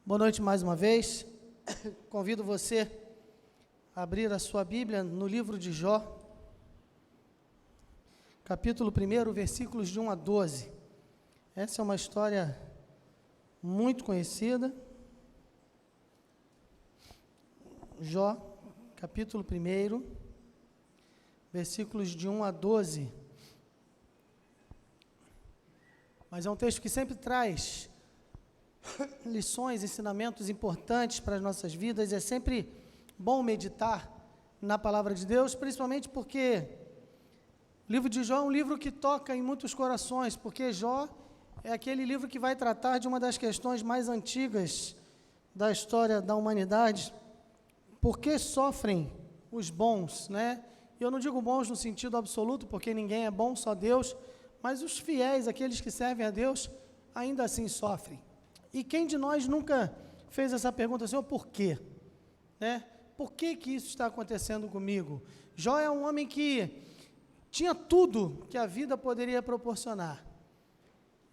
Boa noite mais uma vez. Convido você a abrir a sua Bíblia no livro de Jó, capítulo 1, versículos de 1 a 12. Essa é uma história muito conhecida. Jó, capítulo 1, versículos de 1 a 12. Mas é um texto que sempre traz lições, ensinamentos importantes para as nossas vidas. É sempre bom meditar na palavra de Deus, principalmente porque o livro de Jó é um livro que toca em muitos corações, porque Jó é aquele livro que vai tratar de uma das questões mais antigas da história da humanidade. Por que sofrem os bons, né? Eu não digo bons no sentido absoluto, porque ninguém é bom, só Deus, mas os fiéis, aqueles que servem a Deus, ainda assim sofrem. E quem de nós nunca fez essa pergunta, Senhor, por quê? Né? Por que isso está acontecendo comigo? Jó é um homem que tinha tudo que a vida poderia proporcionar.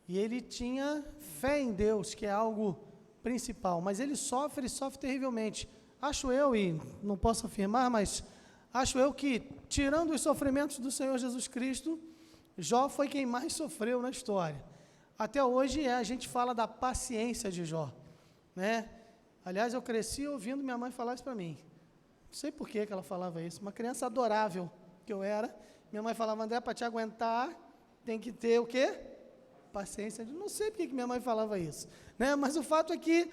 E ele tinha fé em Deus, que é algo principal, mas ele sofre terrivelmente. Acho eu, e não posso afirmar, mas acho eu que, tirando os sofrimentos do Senhor Jesus Cristo, Jó foi quem mais sofreu na história. Até hoje a gente fala da paciência de Jó, né? Aliás, eu cresci ouvindo minha mãe falar isso para mim. Não sei por que ela falava isso. Uma criança adorável que eu era. Minha mãe falava, André, para te aguentar, tem que ter o quê? Paciência. Não sei por que minha mãe falava isso, né? Mas o fato é que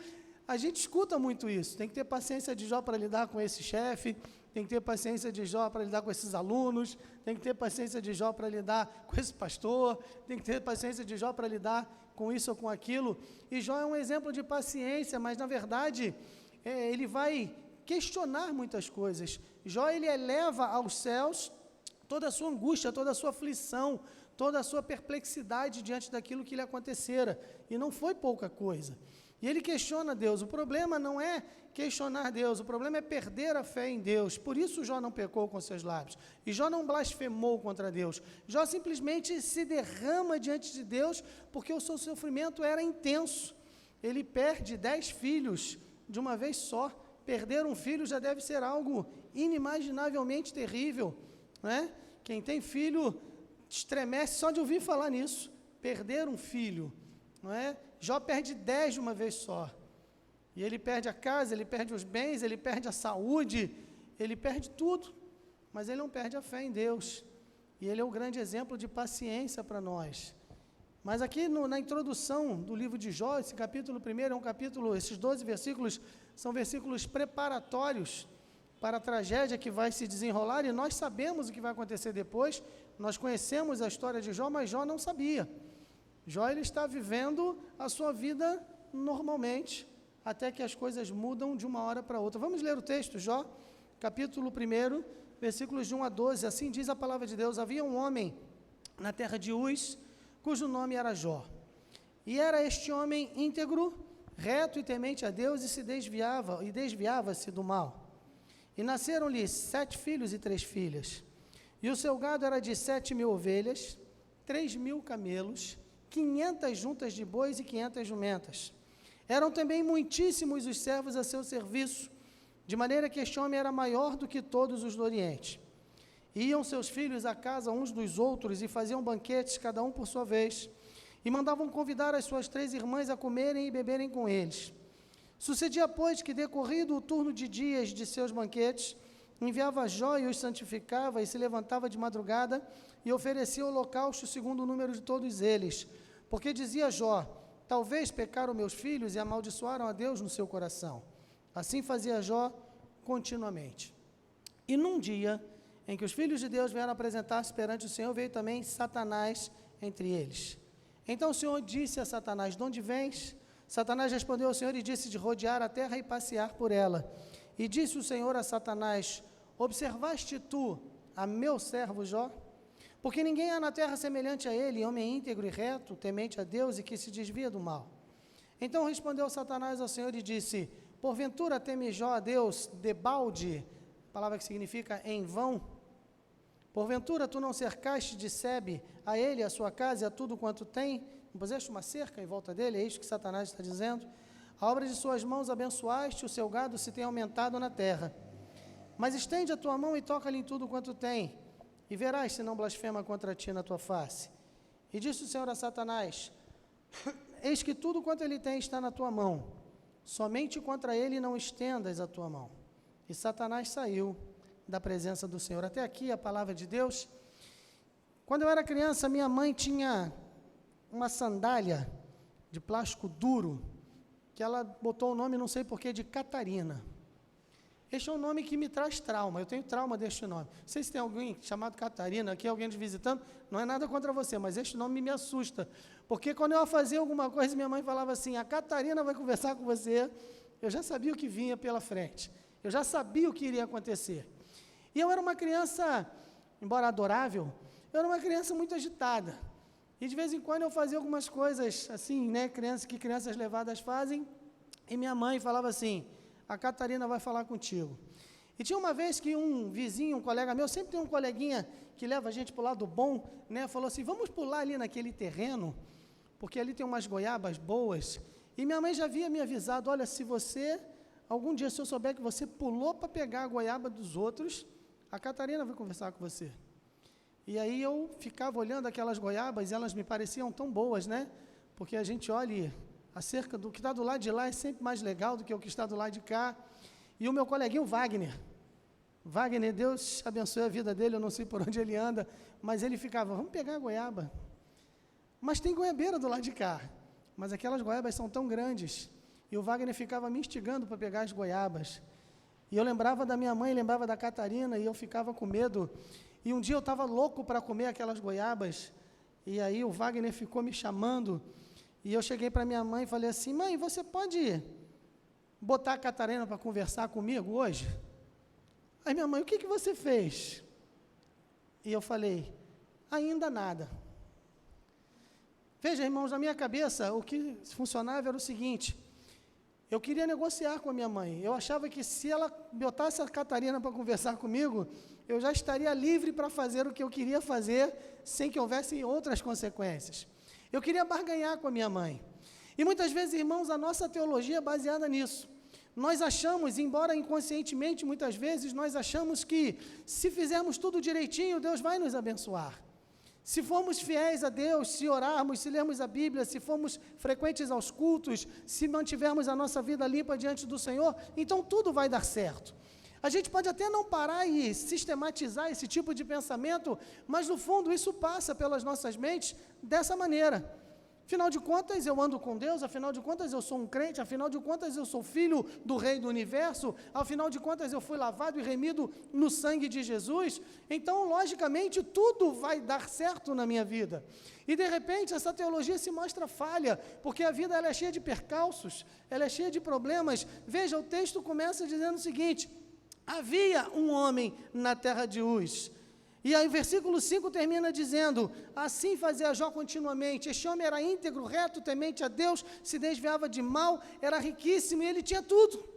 a gente escuta muito isso. Tem que ter paciência de Jó para lidar com esse chefe, tem que ter paciência de Jó para lidar com esses alunos, tem que ter paciência de Jó para lidar com esse pastor, tem que ter paciência de Jó para lidar com isso ou com aquilo. E Jó é um exemplo de paciência, mas na verdade ele vai questionar muitas coisas. Jó, ele eleva aos céus toda a sua angústia, toda a sua aflição, toda a sua perplexidade diante daquilo que lhe acontecera. E não foi pouca coisa. E ele questiona Deus. O problema não é questionar Deus, o problema é perder a fé em Deus. Por isso Jó não pecou com seus lábios. E Jó não blasfemou contra Deus. Jó simplesmente se derrama diante de Deus porque o seu sofrimento era intenso. Ele perde 10 filhos de uma vez só. Perder um filho já deve ser algo inimaginavelmente terrível, né? Quem tem filho estremece só de ouvir falar nisso. Perder um filho, não é? Jó perde 10 de uma vez só. E ele perde a casa, ele perde os bens, ele perde a saúde, ele perde tudo. Mas ele não perde a fé em Deus. E ele é um grande exemplo de paciência para nós. Mas aqui na introdução do livro de Jó, esse capítulo 1 é um capítulo, esses 12 versículos são versículos preparatórios para a tragédia que vai se desenrolar. E nós sabemos o que vai acontecer depois. Nós conhecemos a história de Jó, mas Jó não sabia. Jó, ele está vivendo a sua vida normalmente, até que as coisas mudam de uma hora para outra. Vamos ler o texto, Jó, capítulo 1, versículos de 1 a 12. Assim diz a palavra de Deus: havia um homem na terra de Uz, cujo nome era Jó. E era este homem íntegro, reto e temente a Deus, e desviava-se do mal. E nasceram-lhe 7 filhos e 3 filhas. E o seu gado era de 7.000 ovelhas, 3.000 camelos, 500 juntas de bois e 500 jumentas. Eram também muitíssimos os servos a seu serviço, de maneira que este homem era maior do que todos os do Oriente. Iam seus filhos à casa uns dos outros e faziam banquetes, cada um por sua vez, e mandavam convidar as suas 3 irmãs a comerem e beberem com eles. Sucedia, pois, que, decorrido o turno de dias de seus banquetes, enviava Jó e os santificava, e se levantava de madrugada e oferecia holocausto segundo o número de todos eles. Porque dizia Jó, talvez pecaram meus filhos e amaldiçoaram a Deus no seu coração. Assim fazia Jó continuamente. E num dia em que os filhos de Deus vieram apresentar-se perante o Senhor, veio também Satanás entre eles. Então o Senhor disse a Satanás, de onde vens? Satanás respondeu ao Senhor e disse, de rodear a terra e passear por ela. E disse o Senhor a Satanás, observaste tu a meu servo Jó? Porque ninguém há na terra semelhante a ele, homem íntegro e reto, temente a Deus e que se desvia do mal. Então respondeu Satanás ao Senhor e disse, porventura teme Jó a Deus debalde, palavra que significa em vão? Porventura tu não cercaste de sebe a ele, a sua casa e a tudo quanto tem? Não puseste uma cerca em volta dele? É isso que Satanás está dizendo. A obra de suas mãos abençoaste, o seu gado se tem aumentado na terra. Mas estende a tua mão e toca-lhe em tudo quanto tem, e verás se não blasfema contra ti na tua face. E disse o Senhor a Satanás: eis que tudo quanto ele tem está na tua mão, somente contra ele não estendas a tua mão. E Satanás saiu da presença do Senhor. Até aqui a palavra de Deus. Quando eu era criança, minha mãe tinha uma sandália de plástico duro, que ela botou o nome, não sei porquê, de Catarina. Este é um nome que me traz trauma, eu tenho trauma deste nome. Não sei se tem alguém chamado Catarina aqui, alguém te visitando, não é nada contra você, mas este nome me assusta. Porque quando eu ia fazer alguma coisa, minha mãe falava assim: a Catarina vai conversar com você, eu já sabia o que vinha pela frente, eu já sabia o que iria acontecer. E eu era uma criança, embora adorável, eu era uma criança muito agitada. E de vez em quando eu fazia algumas coisas assim, né, que crianças levadas fazem, e minha mãe falava assim: a Catarina vai falar contigo. E tinha uma vez que um vizinho, um colega meu, sempre tem um coleguinha que leva a gente para o lado bom, né, falou assim: vamos pular ali naquele terreno, porque ali tem umas goiabas boas. E minha mãe já havia me avisado: olha, se você, algum dia se eu souber que você pulou para pegar a goiaba dos outros, a Catarina vai conversar com você. E aí eu ficava olhando aquelas goiabas e elas me pareciam tão boas, né? Porque a gente olha acerca do que está do lado de lá é sempre mais legal do que o que está do lado de cá. E o meu coleguinho Wagner, Deus abençoe a vida dele, eu não sei por onde ele anda, mas ele ficava: vamos pegar a goiaba. Mas tem goiabeira do lado de cá, mas aquelas goiabas são tão grandes. E o Wagner ficava me instigando para pegar as goiabas. E eu lembrava da minha mãe, lembrava da Catarina, e eu ficava com medo. E um dia eu estava louco para comer aquelas goiabas, e aí o Wagner ficou me chamando, e eu cheguei para minha mãe e falei assim: mãe, você pode botar a Catarina para conversar comigo hoje? Aí minha mãe: o que você fez? E eu falei: ainda nada. Veja, irmãos, na minha cabeça, o que funcionava era o seguinte: eu queria negociar com a minha mãe. Eu achava que se ela botasse a Catarina para conversar comigo, eu já estaria livre para fazer o que eu queria fazer, sem que houvesse outras consequências. Eu queria barganhar com a minha mãe. E muitas vezes, irmãos, a nossa teologia é baseada nisso. Nós achamos, embora inconscientemente, muitas vezes, nós achamos que se fizermos tudo direitinho, Deus vai nos abençoar. Se formos fiéis a Deus, se orarmos, se lermos a Bíblia, se formos frequentes aos cultos, se mantivermos a nossa vida limpa diante do Senhor, então tudo vai dar certo. A gente pode até não parar e sistematizar esse tipo de pensamento, mas no fundo isso passa pelas nossas mentes dessa maneira. Afinal de contas, eu ando com Deus, afinal de contas, eu sou um crente, afinal de contas, eu sou filho do Rei do Universo, afinal de contas, eu fui lavado e remido no sangue de Jesus, então, logicamente, tudo vai dar certo na minha vida. E, de repente, essa teologia se mostra falha, porque a vida ela é cheia de percalços, ela é cheia de problemas. Veja, o texto começa dizendo o seguinte: havia um homem na terra de Uz. E aí o versículo 5 termina dizendo: assim fazia Jó continuamente. Este homem era íntegro, reto, temente a Deus, se desviava de mal, era riquíssimo e ele tinha tudo.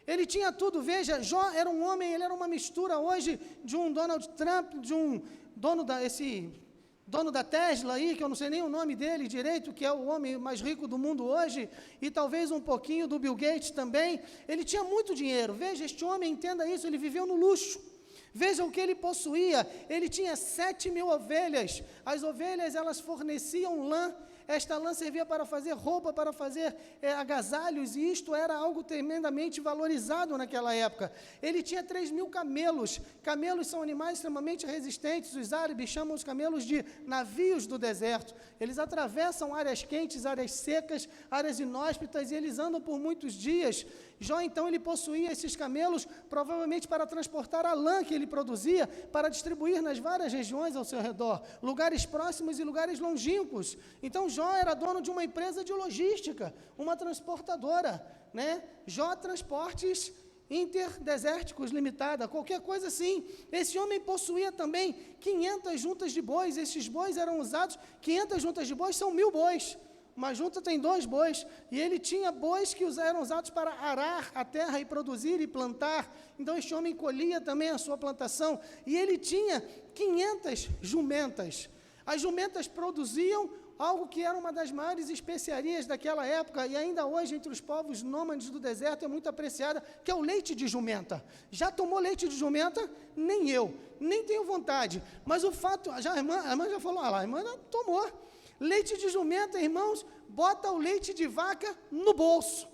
Ele tinha tudo. Veja, Jó era um homem, ele era uma mistura hoje de um Donald Trump, de um dono da Tesla aí, que eu não sei nem o nome dele direito, que é o homem mais rico do mundo hoje, e talvez um pouquinho do Bill Gates também. Ele tinha muito dinheiro. Veja, este homem, entenda isso, ele viveu no luxo. Veja o que ele possuía. Ele tinha 7.000 ovelhas. As ovelhas, elas forneciam lã. Esta lã servia para fazer roupa, para fazer agasalhos, e isto era algo tremendamente valorizado naquela época. Ele tinha 3.000 camelos. Camelos são animais extremamente resistentes. Os árabes chamam os camelos de navios do deserto. Eles atravessam áreas quentes, áreas secas, áreas inóspitas, e eles andam por muitos dias. Jó, então, ele possuía esses camelos, provavelmente para transportar a lã que ele produzia, para distribuir nas várias regiões ao seu redor, lugares próximos e lugares longínquos. Então, Jó era dono de uma empresa de logística, uma transportadora, né? Jó Transportes Interdesérticos Limitada, qualquer coisa assim. Esse homem possuía também 500 juntas de bois. Esses bois eram usados, 500 juntas de bois são 1.000 bois. Uma junta tem 2 bois, e ele tinha bois que eram usados para arar a terra e produzir e plantar. Então, este homem colhia também a sua plantação, e ele tinha 500 jumentas. As jumentas produziam algo que era uma das maiores especiarias daquela época, e ainda hoje entre os povos nômades do deserto é muito apreciada, que é o leite de jumenta. Já tomou leite de jumenta? Nem eu, nem tenho vontade, mas o fato, a irmã já falou, a irmã tomou. Leite de jumenta, irmãos, bota o leite de vaca no bolso,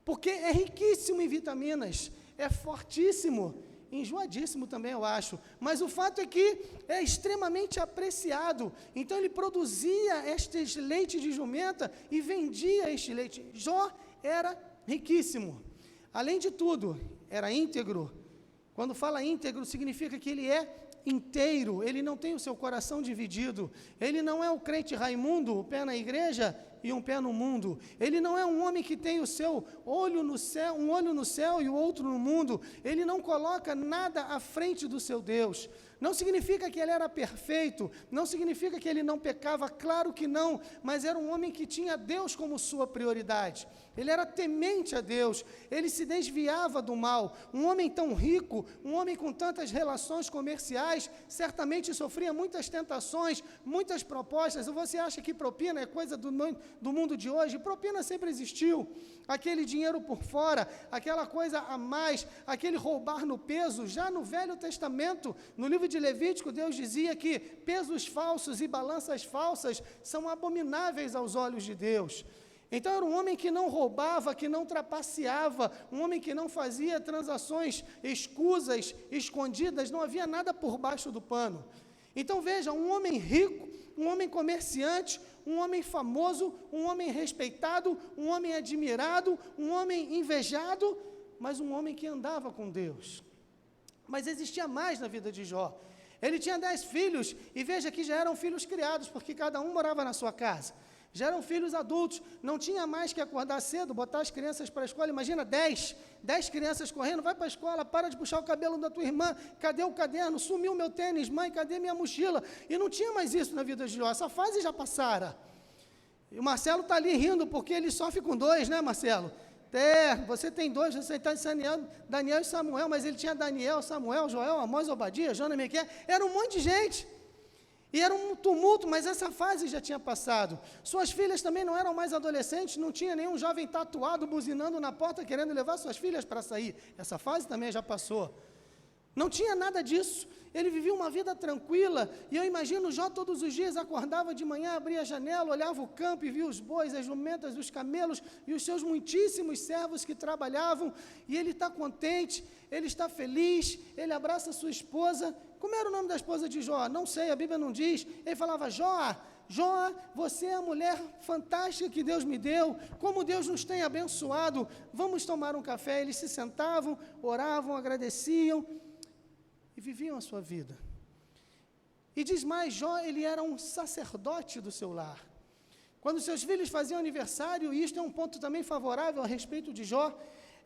porque é riquíssimo em vitaminas, é fortíssimo, enjoadíssimo também, eu acho, mas o fato é que é extremamente apreciado. Então ele produzia estes leites de jumenta e vendia este leite. Jó era riquíssimo. Além de tudo, era íntegro. Quando fala íntegro, significa que ele é inteiro, ele não tem o seu coração dividido, ele não é o crente Raimundo, um pé na igreja e um pé no mundo, ele não é um homem que tem o seu olho no céu, um olho no céu e o outro no mundo, ele não coloca nada à frente do seu Deus. Não significa que ele era perfeito, não significa que ele não pecava, claro que não, mas era um homem que tinha Deus como sua prioridade. Ele era temente a Deus, ele se desviava do mal. Um homem tão rico, um homem com tantas relações comerciais, certamente sofria muitas tentações, muitas propostas. Ou você acha que propina é coisa do mundo de hoje? Propina sempre existiu. Aquele dinheiro por fora, aquela coisa a mais, aquele roubar no peso. Já no Velho Testamento, no livro de Levítico, Deus dizia que pesos falsos e balanças falsas são abomináveis aos olhos de Deus. Então era um homem que não roubava, que não trapaceava, um homem que não fazia transações escusas, escondidas, não havia nada por baixo do pano. Então veja, um homem rico, um homem comerciante, um homem famoso, um homem respeitado, um homem admirado, um homem invejado, mas um homem que andava com Deus. Mas existia mais na vida de Jó. Ele tinha 10 filhos, e veja que já eram filhos criados, porque cada um morava na sua casa. Já eram filhos adultos, não tinha mais que acordar cedo, botar as crianças para a escola. Imagina 10 crianças correndo, vai para a escola, para de puxar o cabelo da tua irmã, cadê o caderno, sumiu meu tênis, mãe, cadê minha mochila? E não tinha mais isso na vida de Jó, essa fase já passara. E o Marcelo está ali rindo, porque ele sofre com 2, né, Marcelo? Você tem 2, você está em Daniel e Samuel, mas ele tinha Daniel, Samuel, Joel, Amós, Obadia, Jonas, Miqueias, era um monte de gente. E era um tumulto, mas essa fase já tinha passado. Suas filhas também não eram mais adolescentes, não tinha nenhum jovem tatuado, buzinando na porta, querendo levar suas filhas para sair. Essa fase também já passou. Não tinha nada disso. Ele vivia uma vida tranquila, e eu imagino Jó todos os dias acordava de manhã, abria a janela, olhava o campo e via os bois, as jumentas, os camelos e os seus muitíssimos servos que trabalhavam, e ele está contente, ele está feliz, ele abraça a sua esposa. Como era o nome da esposa de Jó? Não sei, a Bíblia não diz. Ele falava, Jó, você é a mulher fantástica que Deus me deu, como Deus nos tem abençoado, vamos tomar um café. Eles se sentavam, oravam, agradeciam, e viviam a sua vida. E diz mais, Jó, ele era um sacerdote do seu lar. Quando seus filhos faziam aniversário, e isto é um ponto também favorável a respeito de Jó,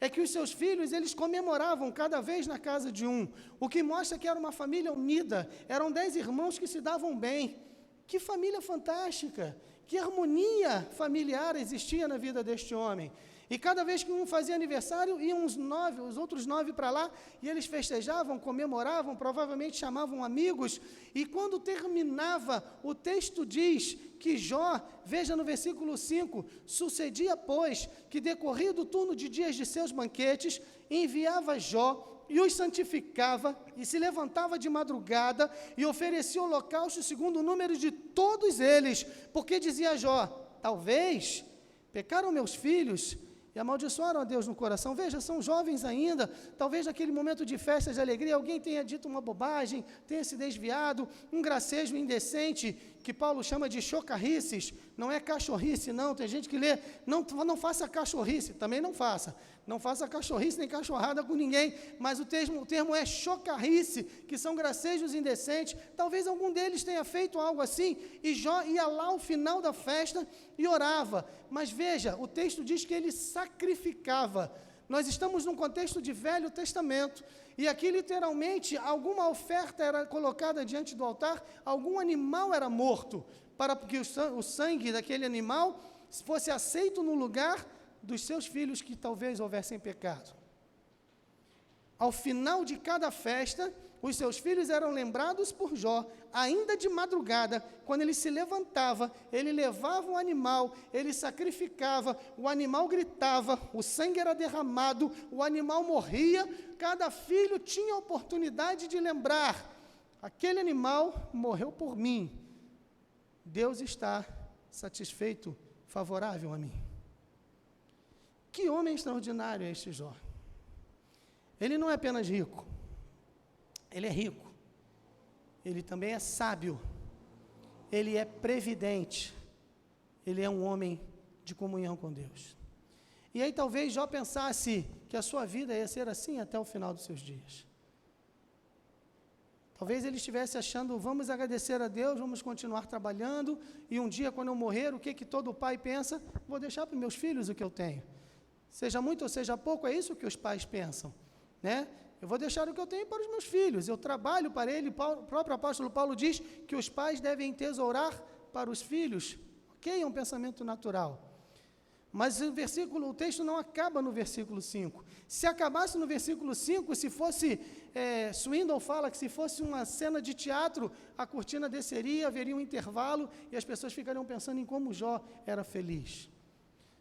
é que os seus filhos, eles comemoravam cada vez na casa de um, o que mostra que era uma família unida, eram 10 irmãos que se davam bem. Que família fantástica, que harmonia familiar existia na vida deste homem. E cada vez que um fazia aniversário, iam os outros 9 para lá, e eles festejavam, comemoravam, provavelmente chamavam amigos, e quando terminava, o texto diz que Jó, veja no versículo 5, sucedia, pois, que decorrido o turno de dias de seus banquetes, enviava Jó, e os santificava, e se levantava de madrugada, e oferecia holocausto segundo o número de todos eles, porque dizia Jó, talvez pecaram meus filhos, e amaldiçoaram a Deus no coração. Veja, são jovens ainda, talvez naquele momento de festa, de alegria, alguém tenha dito uma bobagem, tenha se desviado, um gracejo indecente, que Paulo chama de chocarrices, não é cachorrice não, tem gente que lê, não faça cachorrice, também não faça cachorrice nem cachorrada com ninguém, mas o termo é chocarrice, que são gracejos indecentes. Talvez algum deles tenha feito algo assim, e Jó ia lá ao final da festa e orava, mas veja, o texto diz que ele sacrificava. Nós estamos num contexto de Velho Testamento, e aqui literalmente alguma oferta era colocada diante do altar, algum animal era morto, para que o sangue daquele animal fosse aceito no lugar dos seus filhos que talvez houvessem pecado. Ao final de cada festa, Os seus filhos eram lembrados por Jó, ainda de madrugada, quando ele se levantava, ele levava um animal, ele sacrificava, o animal gritava, o sangue era derramado, o animal morria, cada filho tinha a oportunidade de lembrar, aquele animal morreu por mim, Deus está satisfeito, favorável a mim. Que homem extraordinário é este Jó. Ele não é apenas rico, ele é rico, ele também é sábio, ele é previdente, ele é um homem de comunhão com Deus. E aí talvez Jó pensasse que a sua vida ia ser assim até o final dos seus dias. Talvez ele estivesse achando, vamos agradecer a Deus, vamos continuar trabalhando, e um dia quando eu morrer, o que todo pai pensa? Vou deixar para os meus filhos o que eu tenho. Seja muito ou seja pouco, é isso que os pais pensam, né? Eu vou deixar o que eu tenho para os meus filhos, eu trabalho para ele, o próprio apóstolo Paulo diz que os pais devem tesourar para os filhos, ok? É um pensamento natural. Mas o texto não acaba no versículo 5. Se acabasse no versículo 5, se fosse, Swindoll fala que se fosse uma cena de teatro, a cortina desceria, haveria um intervalo e as pessoas ficariam pensando em como Jó era feliz.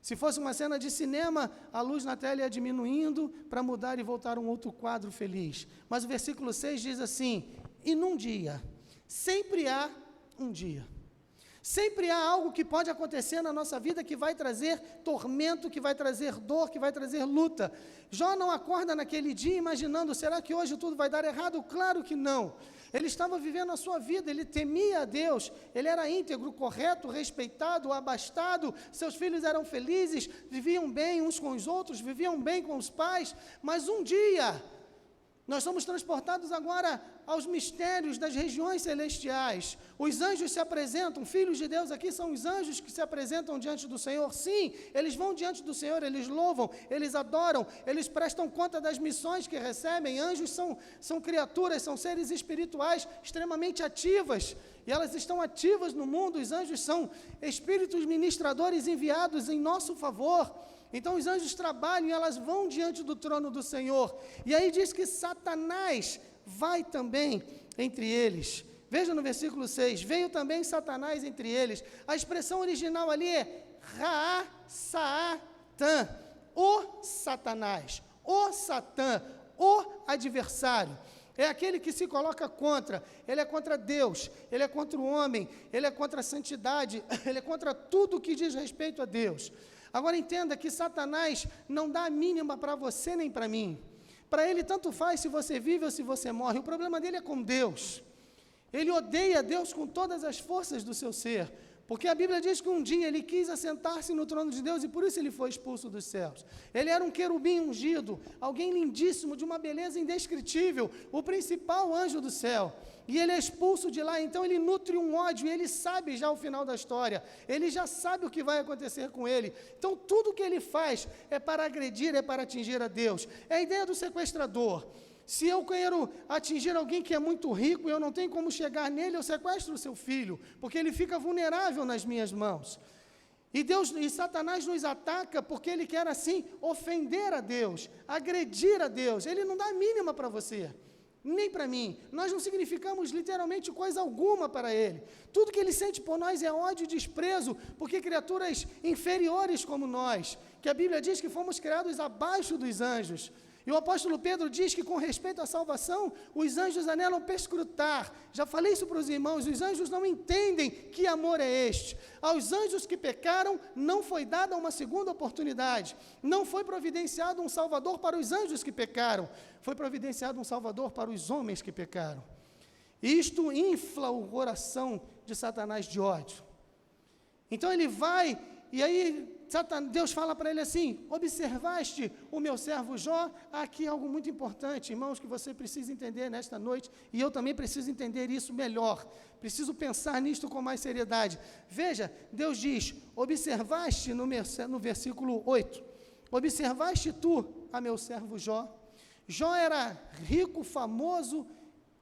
Se fosse uma cena de cinema, a luz na tela ia diminuindo para mudar e voltar um outro quadro feliz. Mas o versículo 6 diz assim, e num dia, sempre há um dia. Sempre há algo que pode acontecer na nossa vida que vai trazer tormento, que vai trazer dor, que vai trazer luta. Jó não acorda naquele dia imaginando, será que hoje tudo vai dar errado? Claro que não. Ele estava vivendo a sua vida, ele temia a Deus, ele era íntegro, correto, respeitado, abastado, seus filhos eram felizes, viviam bem uns com os outros, viviam bem com os pais, mas um dia, nós somos transportados agora aos mistérios das regiões celestiais. Os anjos se apresentam, filhos de Deus aqui são os anjos que se apresentam diante do Senhor. Sim, eles vão diante do Senhor, eles louvam, eles adoram, eles prestam conta das missões que recebem. Anjos são criaturas, são seres espirituais extremamente ativas. E elas estão ativas no mundo, os anjos são espíritos ministradores enviados em nosso favor. Então os anjos trabalham e elas vão diante do trono do Senhor. E aí diz que Satanás vai também entre eles. Veja no versículo 6, veio também Satanás entre eles. A expressão original ali é Ra-Sa-Tan, o Satanás, o Satã, o adversário. É aquele que se coloca contra, ele é contra Deus, ele é contra o homem, ele é contra a santidade, ele é contra tudo que diz respeito a Deus. Agora entenda que Satanás não dá a mínima para você nem para mim. Para ele tanto faz se você vive ou se você morre. O problema dele é com Deus. Ele odeia Deus com todas as forças do seu ser. Porque a Bíblia diz que um dia ele quis assentar-se no trono de Deus e por isso ele foi expulso dos céus. Ele era um querubim ungido, alguém lindíssimo, de uma beleza indescritível, o principal anjo do céu. E ele é expulso de lá, então ele nutre um ódio, e ele sabe já o final da história, ele já sabe o que vai acontecer com ele. Então tudo que ele faz é para agredir, é para atingir a Deus. É a ideia do sequestrador. Se eu quero atingir alguém que é muito rico e eu não tenho como chegar nele, eu sequestro o seu filho, porque ele fica vulnerável nas minhas mãos. E Satanás nos ataca porque ele quer assim ofender a Deus, agredir a Deus. Ele não dá a mínima para você, nem para mim. Nós não significamos literalmente coisa alguma para ele. Tudo que ele sente por nós é ódio e desprezo, porque criaturas inferiores como nós, que a Bíblia diz que fomos criados abaixo dos anjos. E o apóstolo Pedro diz que com respeito à salvação, os anjos anelam perscrutar. Já falei isso para os irmãos, os anjos não entendem que amor é este. Aos anjos que pecaram, não foi dada uma segunda oportunidade. Não foi providenciado um salvador para os anjos que pecaram. Foi providenciado um salvador para os homens que pecaram. Isto infla o coração de Satanás de ódio. Então ele vai, e aí Deus fala para ele assim, observaste o meu servo Jó? Aqui algo muito importante, irmãos, que você precisa entender nesta noite, e eu também preciso entender isso melhor, preciso pensar nisto com mais seriedade. Veja, Deus diz, observaste no versículo 8, observaste tu a meu servo Jó? Jó era rico, famoso,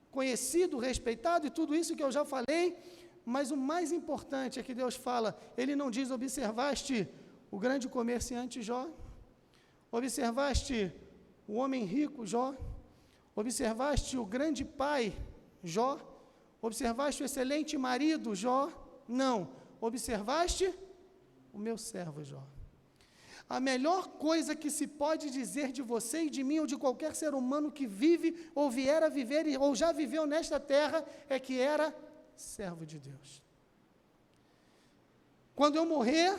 conhecido, respeitado, e tudo isso que eu já falei, mas o mais importante é que Deus fala, ele não diz, observaste o grande comerciante Jó? Observaste o homem rico Jó? Observaste o grande pai, Jó? Observaste o excelente marido, Jó? Não. Observaste o meu servo, Jó. A melhor coisa que se pode dizer de você e de mim ou de qualquer ser humano que vive ou vier a viver ou já viveu nesta terra é que era servo de Deus. Quando eu morrer,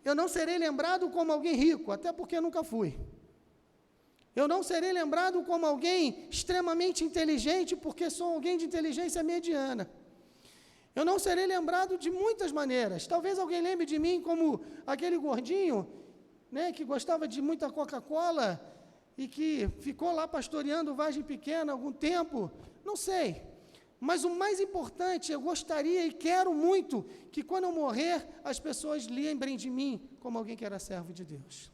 eu não serei lembrado como alguém rico, até porque eu nunca fui. Eu não serei lembrado como alguém extremamente inteligente, porque sou alguém de inteligência mediana. Eu não serei lembrado de muitas maneiras. Talvez alguém lembre de mim como aquele gordinho, né, que gostava de muita Coca-Cola e que ficou lá pastoreando Vargem Pequena algum tempo. Não sei. Mas o mais importante, eu gostaria e quero muito que quando eu morrer, as pessoas lembrem de mim como alguém que era servo de Deus.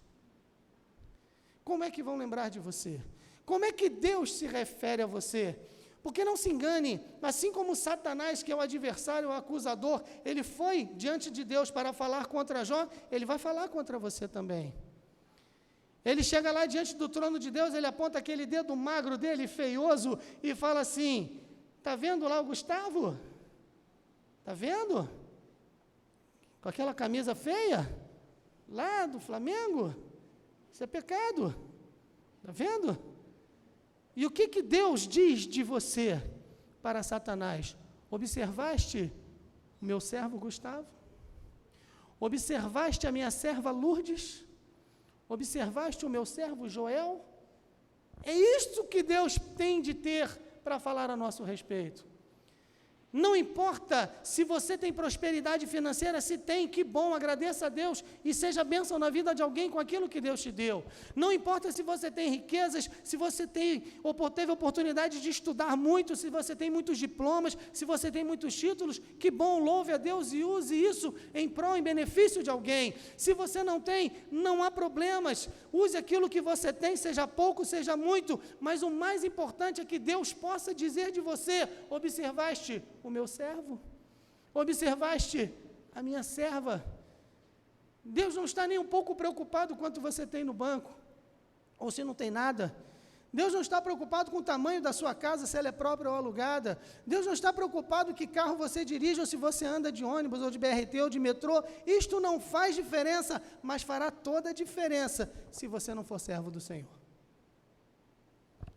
Como é que vão lembrar de você? Como é que Deus se refere a você? Porque não se engane, assim como Satanás, que é o adversário, o acusador, ele foi diante de Deus para falar contra Jó, ele vai falar contra você também. Ele chega lá diante do trono de Deus, ele aponta aquele dedo magro dele, feioso, e fala assim: está vendo lá o Gustavo? Está vendo? Com aquela camisa feia, lá do Flamengo? Isso é pecado. Está vendo? E o que Deus diz de você para Satanás? Observaste o meu servo Gustavo? Observaste a minha serva Lourdes? Observaste o meu servo Joel? É isto que Deus tem de ter para falar a nosso respeito. Não importa se você tem prosperidade financeira, se tem, que bom, agradeça a Deus e seja bênção na vida de alguém com aquilo que Deus te deu. Não importa se você tem riquezas, se você teve oportunidade de estudar muito, se você tem muitos diplomas, se você tem muitos títulos, que bom, louve a Deus e use isso em prol, em benefício de alguém. Se você não tem, não há problemas, use aquilo que você tem, seja pouco, seja muito, mas o mais importante é que Deus possa dizer de você: observaste o meu servo? Observaste a minha serva? Deus não está nem um pouco preocupado quanto você tem no banco, ou se não tem nada. Deus não está preocupado com o tamanho da sua casa, se ela é própria ou alugada. Deus não está preocupado que carro você dirige, ou se você anda de ônibus, ou de BRT, ou de metrô. Isto não faz diferença, mas fará toda a diferença se você não for servo do Senhor.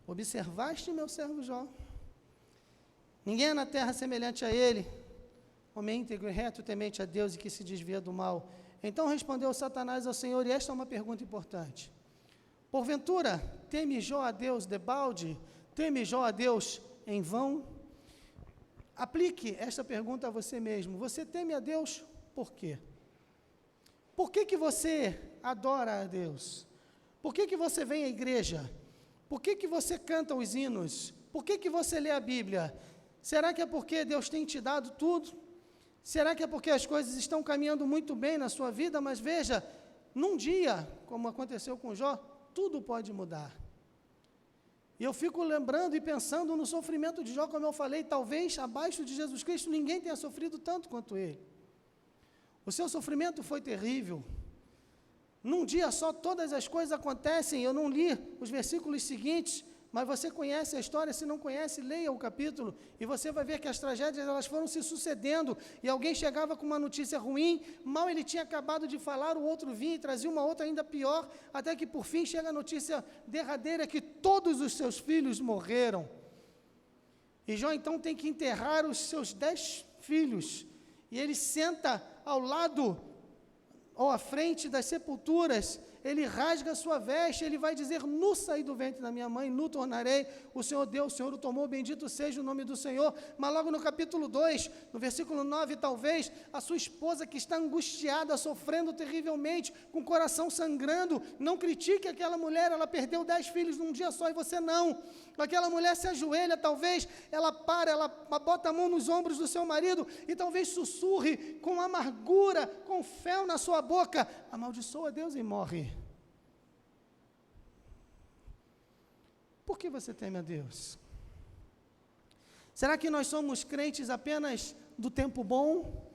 Observaste meu servo Jó? Ninguém é na terra semelhante a ele, homem íntegro e reto, temente a Deus e que se desvia do mal. Então respondeu Satanás ao Senhor, e esta é uma pergunta importante: porventura, teme Jó a Deus debalde? Teme Jó a Deus em vão? Aplique esta pergunta a você mesmo. Você teme a Deus por quê? Por que você adora a Deus? Por que você vem à igreja? Por que você canta os hinos? Por que você lê a Bíblia? Será que é porque Deus tem te dado tudo? Será que é porque as coisas estão caminhando muito bem na sua vida? Mas veja, num dia, como aconteceu com Jó, tudo pode mudar. E eu fico lembrando e pensando no sofrimento de Jó, como eu falei, talvez abaixo de Jesus Cristo ninguém tenha sofrido tanto quanto ele. O seu sofrimento foi terrível. Num dia só todas as coisas acontecem. Eu não li os versículos seguintes, mas você conhece a história. Se não conhece, leia o capítulo, e você vai ver que as tragédias elas foram se sucedendo, e alguém chegava com uma notícia ruim, mal ele tinha acabado de falar, o outro vinha e trazia uma outra ainda pior, até que por fim chega a notícia derradeira que todos os seus filhos morreram. E Jó então tem que enterrar os seus 10 filhos, e ele senta ao lado ou à frente das sepulturas, ele rasga a sua veste, ele vai dizer: nu saí do ventre da minha mãe, nu tornarei, o Senhor deu, o Senhor o tomou, bendito seja o nome do Senhor. Mas logo no capítulo 2, no versículo 9, talvez, a sua esposa que está angustiada, sofrendo terrivelmente, com o coração sangrando, não critique aquela mulher, ela perdeu 10 filhos num dia só e você não. Aquela mulher se ajoelha, talvez, ela bota a mão nos ombros do seu marido e talvez sussurre com amargura, com fel na sua boca: amaldiçoa Deus e morre. Por que você teme a Deus? Será que nós somos crentes apenas do tempo bom?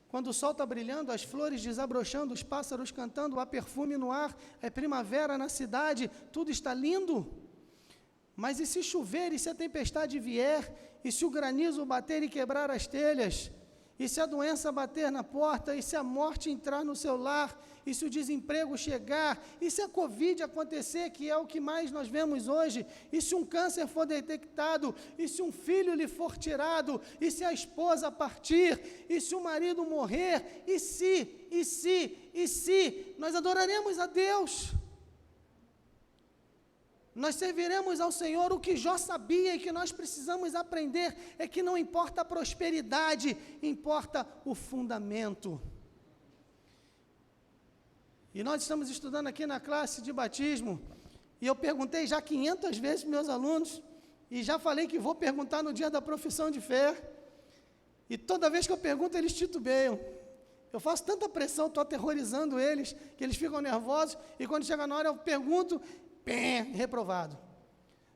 Quando o sol está brilhando, as flores desabrochando, os pássaros cantando, há perfume no ar, é primavera na cidade, tudo está lindo? Mas e se chover, e se a tempestade vier, e se o granizo bater e quebrar as telhas, e se a doença bater na porta, e se a morte entrar no seu lar, e se o desemprego chegar, e se a Covid acontecer, que é o que mais nós vemos hoje, e se um câncer for detectado, e se um filho lhe for tirado, e se a esposa partir, e se o marido morrer, e se, nós adoraremos a Deus. Nós serviremos ao Senhor. O que Jó sabia e que nós precisamos aprender é que não importa a prosperidade, importa o fundamento. E nós estamos estudando aqui na classe de batismo, e eu perguntei já 500 vezes para meus alunos, e já falei que vou perguntar no dia da profissão de fé, e toda vez que eu pergunto, eles titubeiam. Eu faço tanta pressão, estou aterrorizando eles, que eles ficam nervosos, e quando chega na hora eu pergunto, reprovado.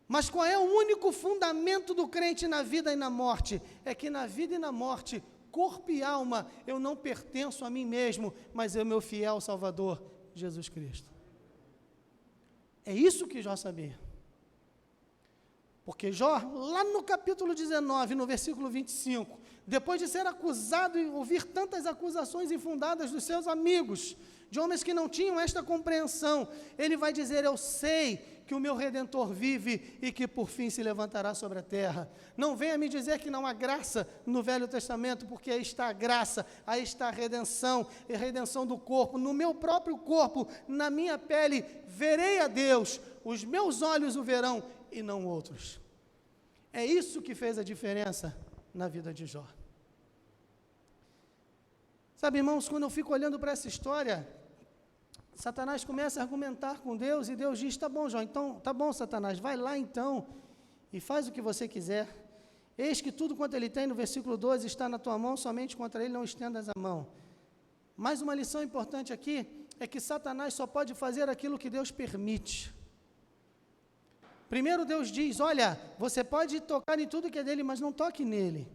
Mas qual é o único fundamento do crente na vida e na morte? É que na vida e na morte, corpo e alma, eu não pertenço a mim mesmo, mas é o meu fiel Salvador, Jesus Cristo. É isso que Jó sabia. Porque Jó, lá no capítulo 19, no versículo 25, depois de ser acusado e ouvir tantas acusações infundadas dos seus amigos, de homens que não tinham esta compreensão, ele vai dizer, eu sei que o meu Redentor vive e que por fim se levantará sobre a terra. Não venha me dizer que não há graça no Velho Testamento, porque aí está a graça, aí está a redenção, e a redenção do corpo. No meu próprio corpo, na minha pele, verei a Deus, os meus olhos o verão e não outros. É isso que fez a diferença na vida de Jó. Sabe, irmãos, quando eu fico olhando para essa história, Satanás começa a argumentar com Deus e Deus diz, tá bom, Jó, então, tá bom, Satanás, vai lá então e faz o que você quiser. Eis que tudo quanto ele tem, no versículo 12, está na tua mão, somente contra ele não estendas a mão. Mais uma lição importante aqui é que Satanás só pode fazer aquilo que Deus permite. Primeiro Deus diz, olha, você pode tocar em tudo que é dele, mas não toque nele.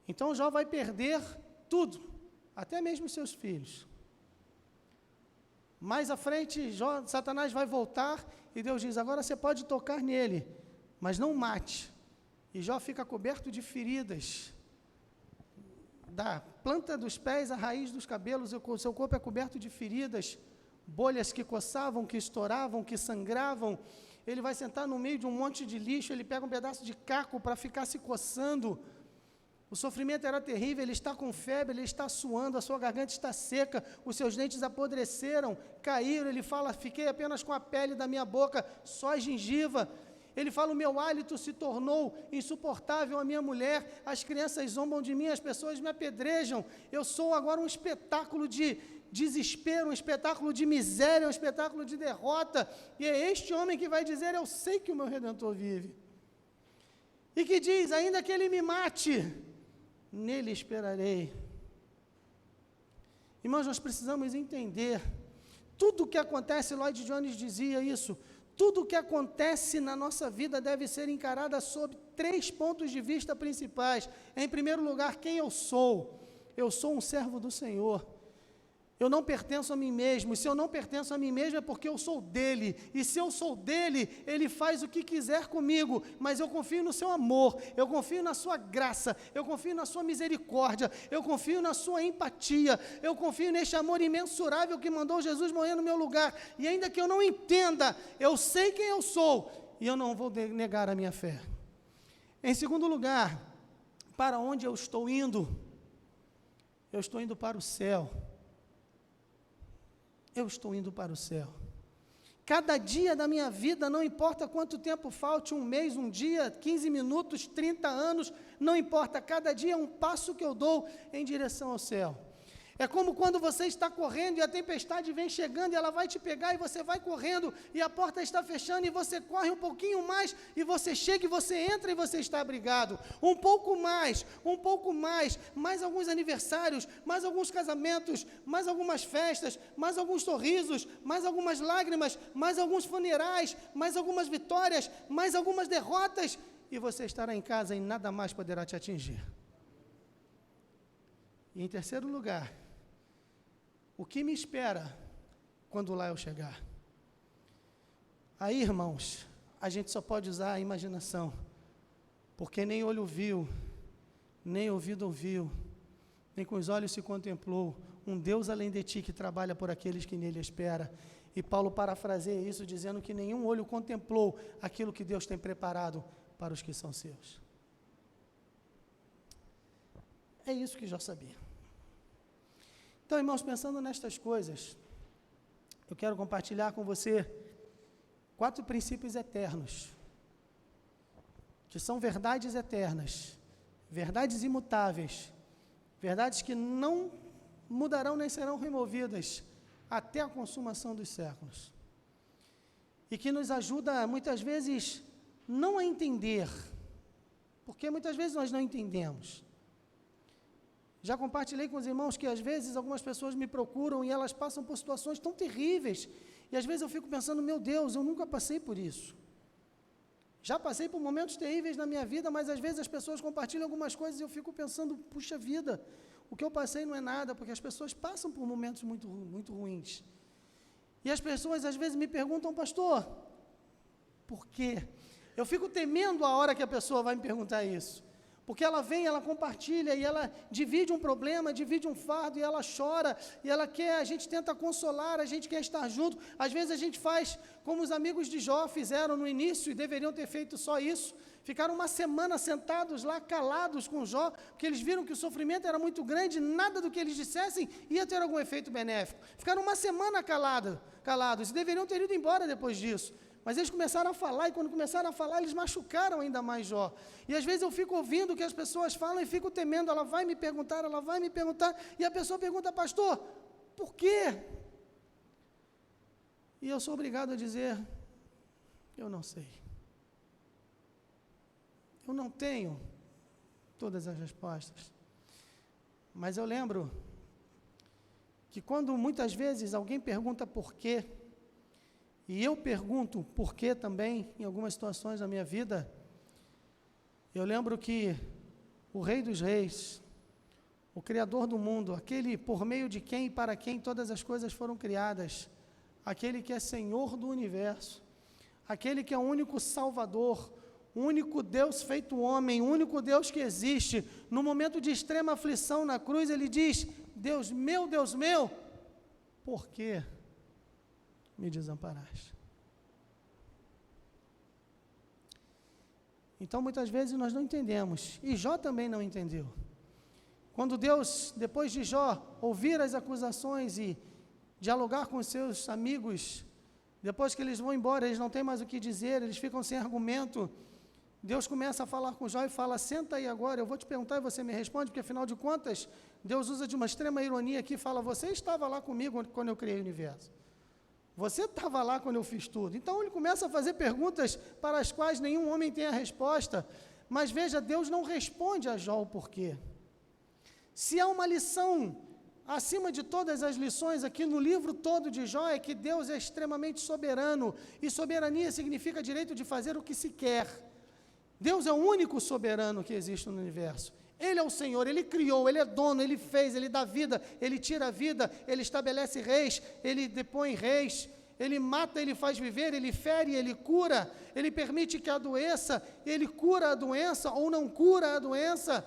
Então Jó vai perder tudo, até mesmo seus filhos. Mais à frente, Satanás vai voltar e Deus diz, agora você pode tocar nele, mas não mate. E Jó fica coberto de feridas, da planta dos pés à raiz dos cabelos, o seu corpo é coberto de feridas, bolhas que coçavam, que estouravam, que sangravam. Ele vai sentar no meio de um monte de lixo, ele pega um pedaço de caco para ficar se coçando. O sofrimento era terrível, ele está com febre, ele está suando, a sua garganta está seca, os seus dentes apodreceram, caíram. Ele fala, fiquei apenas com a pele da minha boca, só a gengiva. Ele fala, o meu hálito se tornou insuportável, a minha mulher, as crianças zombam de mim, as pessoas me apedrejam. Eu sou agora um espetáculo de desespero, um espetáculo de miséria, um espetáculo de derrota. E é este homem que vai dizer, eu sei que o meu Redentor vive. E que diz, ainda que ele me mate, nele esperarei. Irmãos, nós precisamos entender, tudo o que acontece, Lloyd Jones dizia isso, tudo o que acontece na nossa vida deve ser encarado sob 3 pontos de vista principais. Em primeiro lugar, quem eu sou? Eu sou um servo do Senhor. Eu não pertenço a mim mesmo, e se eu não pertenço a mim mesmo é porque eu sou dele, e se eu sou dele, ele faz o que quiser comigo, mas eu confio no seu amor, eu confio na sua graça, eu confio na sua misericórdia, eu confio na sua empatia, eu confio neste amor imensurável que mandou Jesus morrer no meu lugar, e ainda que eu não entenda, eu sei quem eu sou, e eu não vou negar a minha fé. Em segundo lugar, para onde eu estou indo? Eu estou indo para o céu. Eu estou indo para o céu. Cada dia da minha vida, não importa quanto tempo falte, um mês, um dia, 15 minutos, 30 anos, não importa, cada dia é um passo que eu dou em direção ao céu. É como quando você está correndo e a tempestade vem chegando e ela vai te pegar e você vai correndo e a porta está fechando e você corre um pouquinho mais e você chega e você entra e você está abrigado. Um pouco mais, mais alguns aniversários, mais alguns casamentos, mais algumas festas, mais alguns sorrisos, mais algumas lágrimas, mais alguns funerais, mais algumas vitórias, mais algumas derrotas e você estará em casa e nada mais poderá te atingir. E em terceiro lugar, o que me espera quando lá eu chegar? Aí, irmãos, a gente só pode usar a imaginação, porque nem olho viu, nem ouvido ouviu, nem com os olhos se contemplou um Deus além de ti que trabalha por aqueles que nele espera. E Paulo parafraseia isso dizendo que nenhum olho contemplou aquilo que Deus tem preparado para os que são seus. É isso que Jó sabia. Então, irmãos, pensando nestas coisas, eu quero compartilhar com você 4 princípios eternos, que são verdades eternas, verdades imutáveis, verdades que não mudarão nem serão removidas até a consumação dos séculos. E que nos ajuda, muitas vezes, não a entender, porque muitas vezes nós não entendemos. Já compartilhei com os irmãos que, às vezes, algumas pessoas me procuram e elas passam por situações tão terríveis, e às vezes eu fico pensando, meu Deus, eu nunca passei por isso. Já passei por momentos terríveis na minha vida, mas às vezes as pessoas compartilham algumas coisas e eu fico pensando, puxa vida, o que eu passei não é nada, porque as pessoas passam por momentos muito ruins. E as pessoas às vezes me perguntam, pastor, por quê? Eu fico temendo a hora que a pessoa vai me perguntar isso. Porque ela vem, ela compartilha e ela divide um problema, divide um fardo e ela chora e ela quer, a gente tenta consolar, a gente quer estar junto. Às vezes a gente faz como os amigos de Jó fizeram no início e deveriam ter feito só isso. Ficaram uma semana sentados lá, calados com Jó, porque eles viram que o sofrimento era muito grande, nada do que eles dissessem ia ter algum efeito benéfico. Ficaram uma semana calados e deveriam ter ido embora depois disso. Mas eles começaram a falar, e quando começaram a falar, eles machucaram ainda mais Jó. E às vezes eu fico ouvindo o que as pessoas falam e fico temendo, ela vai me perguntar, e a pessoa pergunta, pastor, por quê? E eu sou obrigado a dizer, eu não sei. Eu não tenho todas as respostas. Mas eu lembro que quando muitas vezes alguém pergunta por quê, e eu pergunto por quê também, em algumas situações da minha vida, eu lembro que o Rei dos Reis, o Criador do mundo, aquele por meio de quem e para quem todas as coisas foram criadas, aquele que é Senhor do universo, aquele que é o único Salvador, o único Deus feito homem, o único Deus que existe, no momento de extrema aflição na cruz, ele diz, Deus meu, por quê me desamparaste? Então, muitas vezes nós não entendemos, e Jó também não entendeu. Quando Deus, depois de Jó ouvir as acusações e dialogar com seus amigos, depois que eles vão embora, eles não têm mais o que dizer, eles ficam sem argumento, Deus começa a falar com Jó e fala, senta aí agora, eu vou te perguntar e você me responde, porque afinal de contas, Deus usa de uma extrema ironia aqui e fala, você estava lá comigo quando eu criei o universo. Você estava lá quando eu fiz tudo. Então ele começa a fazer perguntas para as quais nenhum homem tem a resposta. Mas veja, Deus não responde a Jó o porquê. Se há uma lição acima de todas as lições aqui no livro todo de Jó, é que Deus é extremamente soberano. E soberania significa direito de fazer o que se quer. Deus é o único soberano que existe no universo. Ele é o Senhor, Ele criou, Ele é dono, Ele fez, Ele dá vida, Ele tira a vida, Ele estabelece reis, Ele depõe reis, Ele mata, Ele faz viver, Ele fere, Ele cura, Ele permite que adoeça, Ele cura a doença ou não cura a doença.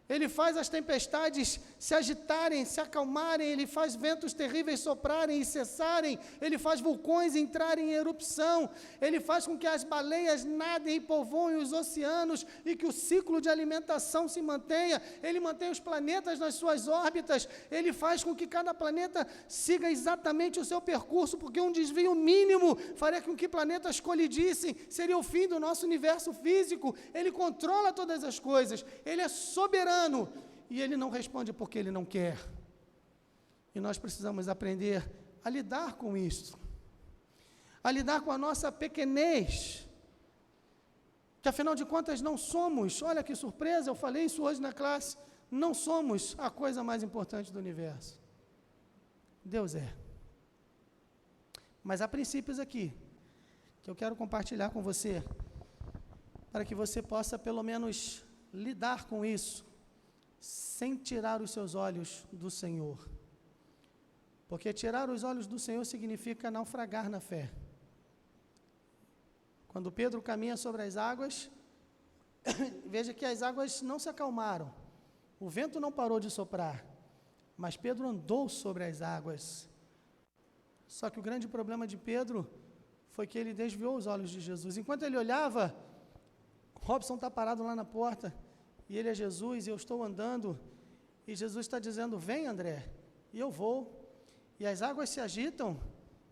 Ele faz as tempestades se agitarem, se acalmarem, Ele faz ventos terríveis soprarem e cessarem, Ele faz vulcões entrarem em erupção, Ele faz com que as baleias nadem e povoem os oceanos e que o ciclo de alimentação se mantenha, Ele mantém os planetas nas suas órbitas, Ele faz com que cada planeta siga exatamente o seu percurso, porque um desvio mínimo faria com que planetas colidissem, seria o fim do nosso universo físico. Ele controla todas as coisas, Ele é soberano, e Ele não responde porque Ele não quer. E nós precisamos aprender a lidar com isso, a lidar com a nossa pequenez, que afinal de contas não somos, olha que surpresa, eu falei isso hoje na classe, não somos a coisa mais importante do universo. Deus é. Mas há princípios aqui, que eu quero compartilhar com você, para que você possa pelo menos lidar com isso, sem tirar os seus olhos do Senhor. Porque tirar os olhos do Senhor significa naufragar na fé. Quando Pedro caminha sobre as águas, veja que as águas não se acalmaram, o vento não parou de soprar, mas Pedro andou sobre as águas. Só que o grande problema de Pedro foi que ele desviou os olhos de Jesus. Enquanto ele olhava, Robson está parado lá na porta, e ele é Jesus, e eu estou andando, e Jesus está dizendo, vem André, e eu vou, e as águas se agitam,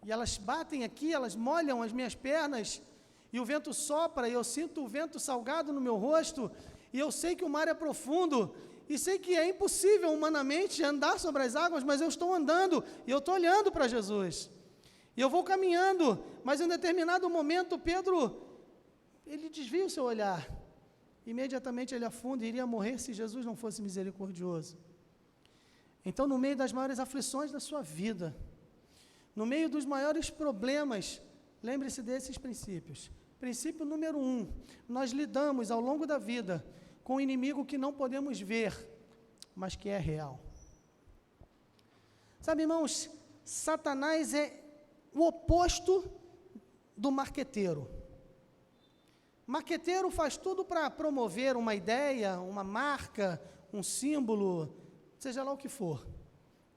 e elas batem aqui, elas molham as minhas pernas, e o vento sopra, e eu sinto o vento salgado no meu rosto, e eu sei que o mar é profundo, e sei que é impossível humanamente andar sobre as águas, mas eu estou andando, e eu estou olhando para Jesus, e eu vou caminhando, mas em um determinado momento, Pedro, ele desvia o seu olhar, imediatamente ele afunda e iria morrer se Jesus não fosse misericordioso. Então, no meio das maiores aflições da sua vida, no meio dos maiores problemas, lembre-se desses princípios. Princípio número 1, nós lidamos ao longo da vida com um inimigo que não podemos ver, mas que é real. Sabe, irmãos, Satanás é o oposto do marqueteiro. Marqueteiro faz tudo para promover uma ideia, uma marca, um símbolo, seja lá o que for,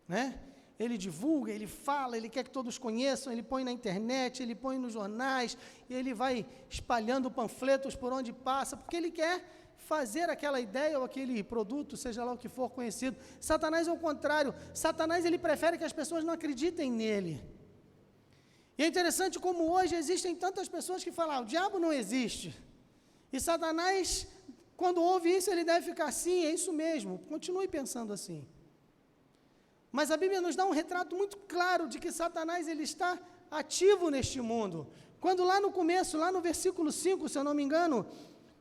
né? Ele divulga, ele fala, ele quer que todos conheçam, ele põe na internet, ele põe nos jornais, e ele vai espalhando panfletos por onde passa, porque ele quer fazer aquela ideia ou aquele produto, seja lá o que for, conhecido. Satanás é o contrário. Satanás, ele prefere que as pessoas não acreditem nele. E é interessante como hoje existem tantas pessoas que falam, o diabo não existe. E Satanás, quando ouve isso, ele deve ficar assim, é isso mesmo, continue pensando assim. Mas a Bíblia nos dá um retrato muito claro de que Satanás, ele está ativo neste mundo. Quando lá no começo, lá no versículo 5, se eu não me engano,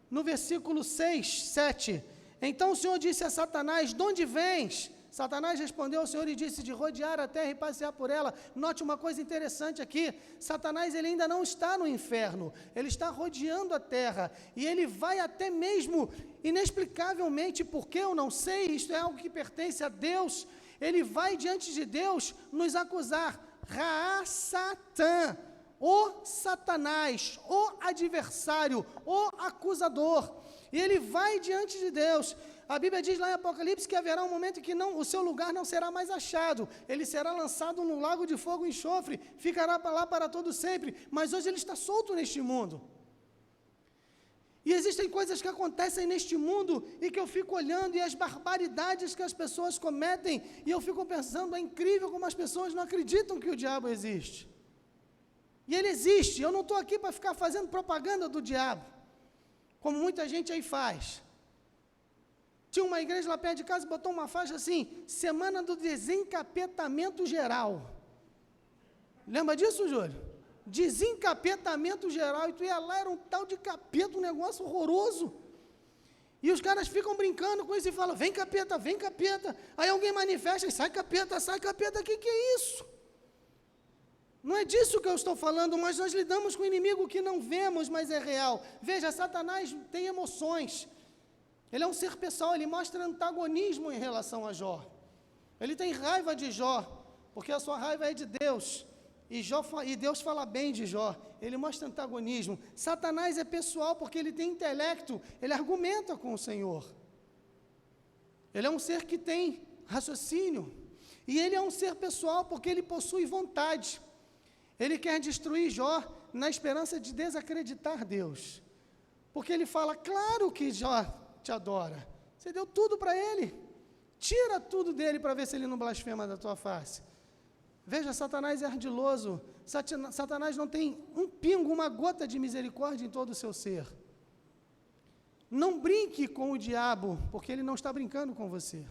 no versículo 6, 7, então o Senhor disse a Satanás, de onde vens? Satanás respondeu ao Senhor e disse, de rodear a terra e passear por ela. Note uma coisa interessante aqui, Satanás, ele ainda não está no inferno, ele está rodeando a terra, e ele vai até mesmo, inexplicavelmente, porque eu não sei, isto é algo que pertence a Deus, ele vai diante de Deus nos acusar, Ra-Satã, o Satanás, o adversário, o acusador, e ele vai diante de Deus. A Bíblia diz lá em Apocalipse que haverá um momento em que o seu lugar não será mais achado, ele será lançado no lago de fogo e enxofre, ficará lá para todo sempre, mas hoje ele está solto neste mundo. E existem coisas que acontecem neste mundo e que eu fico olhando, e as barbaridades que as pessoas cometem, e eu fico pensando, é incrível como as pessoas não acreditam que o diabo existe. E ele existe, eu não estou aqui para ficar fazendo propaganda do diabo, como muita gente aí faz. Tinha uma igreja lá perto de casa, botou uma faixa assim, Semana do Desencapetamento Geral. Lembra disso, Júlio? Desencapetamento geral, e tu ia lá, era um tal de capeta, um negócio horroroso. E os caras ficam brincando com isso e falam, vem capeta, aí alguém manifesta e sai capeta, que é isso? Não é disso que eu estou falando, mas nós lidamos com um inimigo que não vemos, mas é real. Veja, Satanás tem emoções, ele é um ser pessoal, ele mostra antagonismo em relação a Jó, ele tem raiva de Jó, porque a sua raiva é de Deus, e Deus fala bem de Jó, ele mostra antagonismo. Satanás é pessoal porque ele tem intelecto, ele argumenta com o Senhor, ele é um ser que tem raciocínio, e ele é um ser pessoal porque ele possui vontade, ele quer destruir Jó na esperança de desacreditar Deus, porque ele fala, claro que Jó te adora, você deu tudo para ele, tira tudo dele para ver se ele não blasfema da tua face. Veja, Satanás é ardiloso, Satanás não tem um pingo, uma gota de misericórdia em todo o seu ser. Não brinque com o diabo, porque ele não está brincando com você.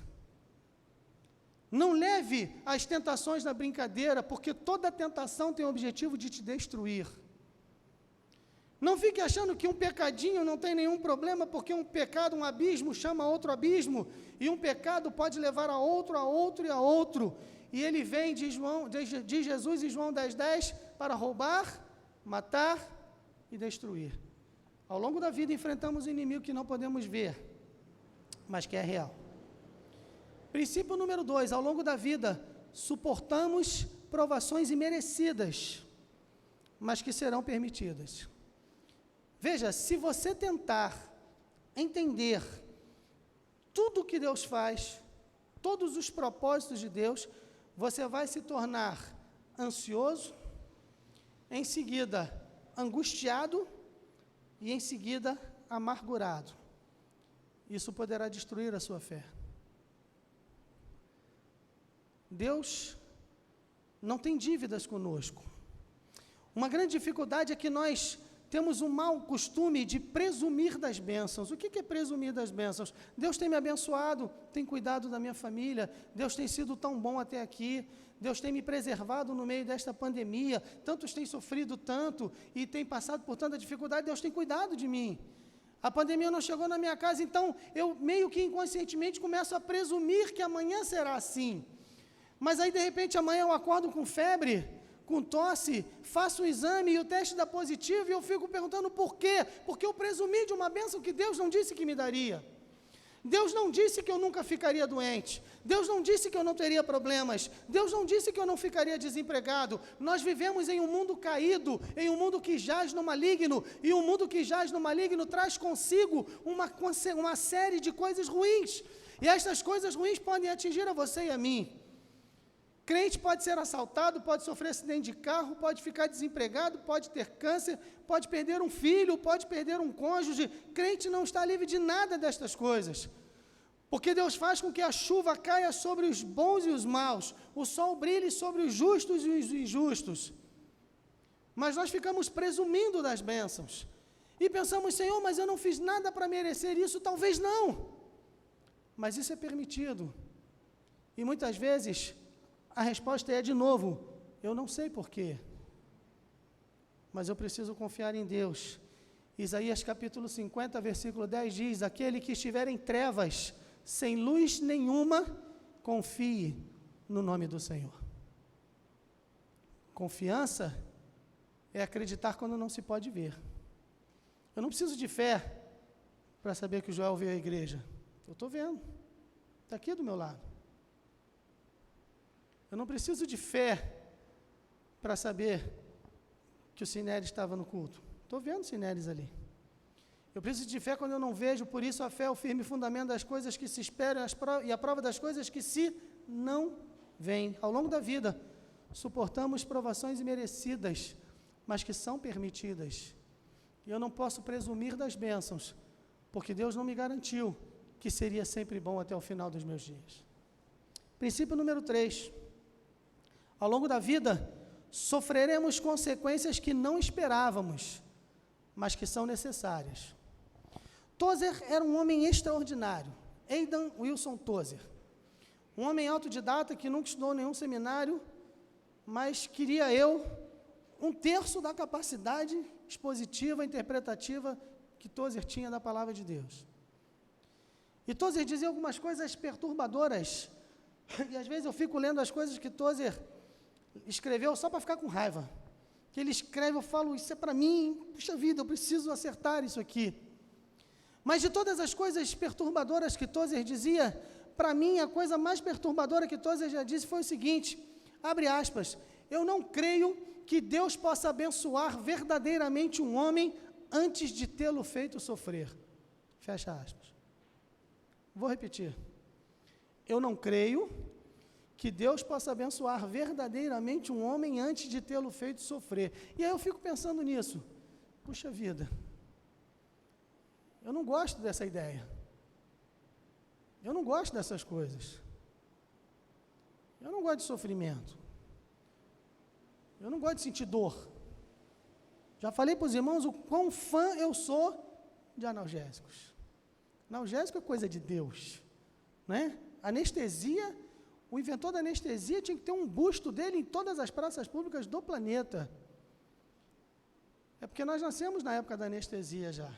Não leve as tentações na brincadeira, porque toda tentação tem o objetivo de te destruir. Não fique achando que um pecadinho não tem nenhum problema, porque um pecado, um abismo, chama outro abismo, e um pecado pode levar a outro e a outro. E ele vem, diz Jesus em João 10,10, para roubar, matar e destruir. Ao longo da vida enfrentamos um inimigo que não podemos ver, mas que é real. Princípio número 2, ao longo da vida, suportamos provações imerecidas, mas que serão permitidas. Veja, se você tentar entender tudo o que Deus faz, todos os propósitos de Deus, você vai se tornar ansioso, em seguida angustiado e em seguida amargurado. Isso poderá destruir a sua fé. Deus não tem dívidas conosco. Uma grande dificuldade é que nós temos um mau costume de presumir das bênçãos. O que é presumir das bênçãos? Deus tem me abençoado, tem cuidado da minha família, Deus tem sido tão bom até aqui, Deus tem me preservado no meio desta pandemia, tantos têm sofrido tanto e têm passado por tanta dificuldade, Deus tem cuidado de mim. A pandemia não chegou na minha casa, então eu meio que inconscientemente começo a presumir que amanhã será assim. Mas aí, de repente, amanhã eu acordo com febre, com tosse, faço um exame e o teste dá positivo e eu fico perguntando por quê? Porque eu presumi de uma bênção que Deus não disse que me daria. Deus não disse que eu nunca ficaria doente. Deus não disse que eu não teria problemas. Deus não disse que eu não ficaria desempregado. Nós vivemos em um mundo caído, em um mundo que jaz no maligno, e um mundo que jaz no maligno traz consigo uma série de coisas ruins. E estas coisas ruins podem atingir a você e a mim. Crente pode ser assaltado, pode sofrer acidente de carro, pode ficar desempregado, pode ter câncer, pode perder um filho, pode perder um cônjuge. Crente não está livre de nada destas coisas. Porque Deus faz com que a chuva caia sobre os bons e os maus, o sol brilhe sobre os justos e os injustos. Mas nós ficamos presumindo das bênçãos. E pensamos, Senhor, mas eu não fiz nada para merecer isso. Talvez não. Mas isso é permitido. E muitas vezes a resposta é, de novo, eu não sei porquê, mas eu preciso confiar em Deus. Isaías capítulo 50, versículo 10 diz, aquele que estiver em trevas, sem luz nenhuma, confie no nome do Senhor. Confiança é acreditar quando não se pode ver. Eu não preciso de fé para saber que o Joel veio à igreja. Eu estou vendo, está aqui do meu lado. Eu não preciso de fé para saber que o Sinério estava no culto. Estou vendo o Sinério ali. Eu preciso de fé quando eu não vejo, por isso a fé é o firme fundamento das coisas que se esperam e a prova das coisas que se não veem. Ao longo da vida, suportamos provações imerecidas, mas que são permitidas. E eu não posso presumir das bênçãos, porque Deus não me garantiu que seria sempre bom até o final dos meus dias. Princípio número 3. Ao longo da vida, sofreremos consequências que não esperávamos, mas que são necessárias. Tozer era um homem extraordinário, Aidan Wilson Tozer. Um homem autodidata que nunca estudou nenhum seminário, mas queria um terço da capacidade expositiva, interpretativa que Tozer tinha da palavra de Deus. E Tozer dizia algumas coisas perturbadoras, e às vezes eu fico lendo as coisas que Tozer escreveu só para ficar com raiva. Que ele escreve, eu falo, isso é para mim, puxa vida, eu preciso acertar isso aqui. Mas de todas as coisas perturbadoras que Tozer dizia, para mim a coisa mais perturbadora que Tozer já disse foi o seguinte, abre aspas, eu não creio que Deus possa abençoar verdadeiramente um homem antes de tê-lo feito sofrer. Fecha aspas. Vou repetir. Eu não creio que Deus possa abençoar verdadeiramente um homem antes de tê-lo feito sofrer. E aí eu fico pensando nisso. Puxa vida, eu não gosto dessa ideia. Eu não gosto dessas coisas. Eu não gosto de sofrimento. Eu não gosto de sentir dor. Já falei para os irmãos o quão fã eu sou de analgésicos. Analgésico é coisa de Deus, né? Anestesia, o inventor da anestesia tinha que ter um busto dele em todas as praças públicas do planeta. É porque nós nascemos na época da anestesia já.